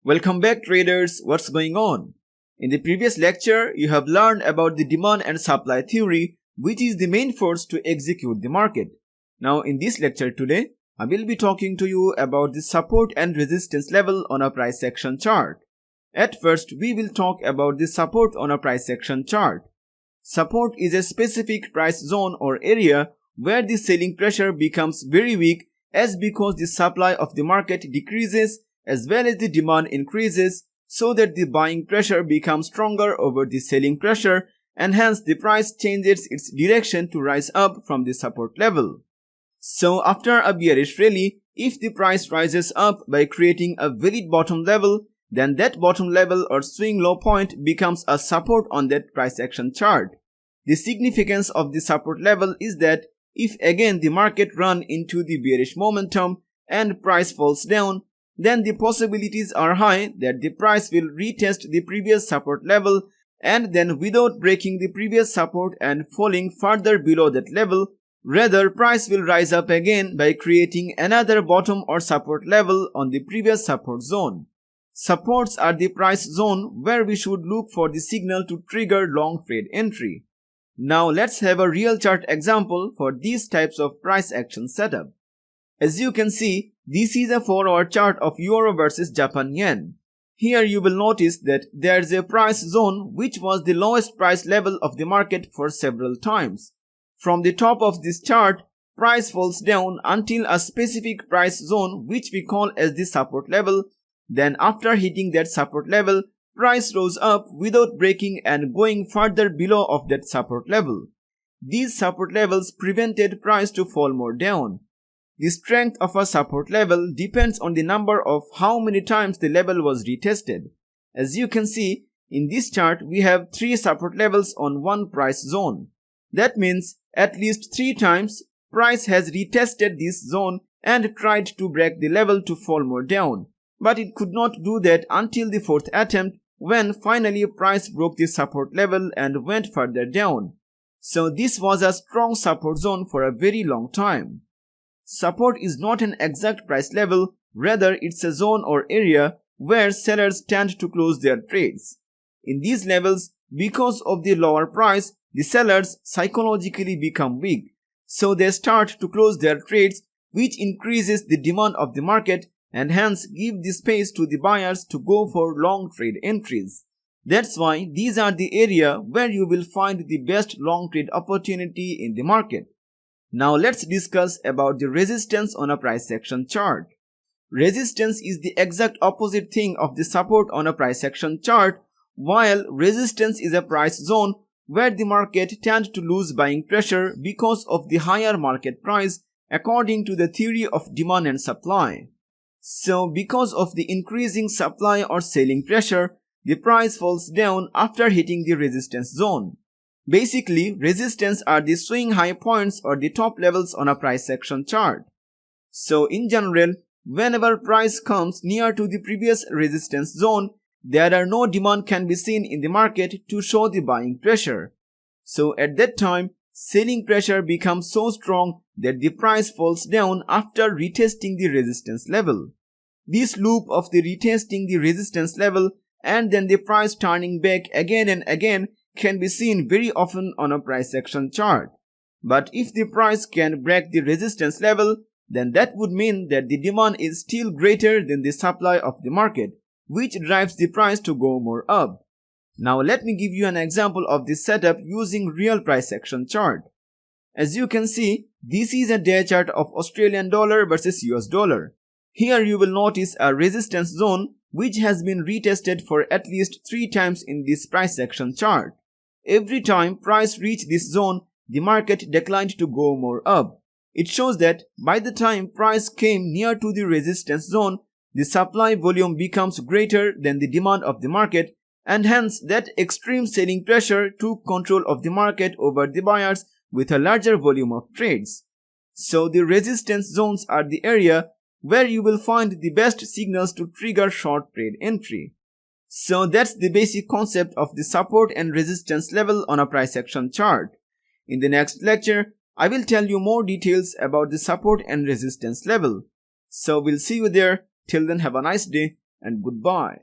Welcome back traders, what's going on? In the previous lecture, you have learned about the demand and supply theory, which is the main force to execute the market. Now in this lecture today, I will be talking to you about the support and resistance level on a price action chart. At first, we will talk about the support on a price action chart. Support is a specific price zone or area where the selling pressure becomes very weak because the supply of the market decreases as well as the demand increases, so that the buying pressure becomes stronger over the selling pressure and hence the price changes its direction to rise up from the support level. So after a bearish rally, if the price rises up by creating a valid bottom level, then that bottom level or swing low point becomes a support on that price action chart. The significance of the support level is that if again the market run into the bearish momentum and price falls down, then the possibilities are high that the price will retest the previous support level, and then without breaking the previous support and falling further below that level, rather price will rise up again by creating another bottom or support level on the previous support zone. Supports are the price zone where we should look for the signal to trigger long trade entry. Now let's have a real chart example for these types of price action setup. As you can see, this is a 4-hour chart of Euro versus Japan Yen. Here you will notice that there is a price zone which was the lowest price level of the market for several times. From the top of this chart, price falls down until a specific price zone which we call as the support level. Then after hitting that support level, price rose up without breaking and going further below of that support level. These support levels prevented price to fall more down. The strength of a support level depends on the number of how many times the level was retested. As you can see, in this chart we have 3 support levels on one price zone. That means at least 3 times price has retested this zone and tried to break the level to fall more down. But it could not do that until the 4th attempt, when finally price broke the support level and went further down. So this was a strong support zone for a very long time. Support is not an exact price level, rather it's a zone or area where sellers tend to close their trades. In these levels, because of the lower price, the sellers psychologically become weak, so they start to close their trades, which increases the demand of the market and hence give the space to the buyers to go for long trade entries. That's why these are the area where you will find the best long trade opportunity in the market. Now let's discuss about the resistance on a price action chart. Resistance is the exact opposite thing of the support on a price action chart, while resistance is a price zone where the market tends to lose buying pressure because of the higher market price according to the theory of demand and supply. So because of the increasing supply or selling pressure, the price falls down after hitting the resistance zone. Basically, resistance are the swing high points or the top levels on a price action chart. So in general, whenever price comes near to the previous resistance zone, there are no demand can be seen in the market to show the buying pressure. So at that time, selling pressure becomes so strong that the price falls down after retesting the resistance level. This loop of the retesting the resistance level and then the price turning back again and again can be seen very often on a price action chart. But if the price can break the resistance level, then that would mean that the demand is still greater than the supply of the market, which drives the price to go more up. Now let me give you an example of this setup using real price action chart. As you can see, this is a day chart of Australian dollar versus US dollar. Here you will notice a resistance zone which has been retested for at least 3 times in this price action chart. Every time price reached this zone, the market declined to go more up. It shows that by the time price came near to the resistance zone, the supply volume becomes greater than the demand of the market, and hence that extreme selling pressure took control of the market over the buyers with a larger volume of trades. So the resistance zones are the area where you will find the best signals to trigger short trade entry. So that's the basic concept of the support and resistance level on a price action chart. In the next lecture, I will tell you more details about the support and resistance level. So we'll see you there. Till then, have a nice day. and goodbye.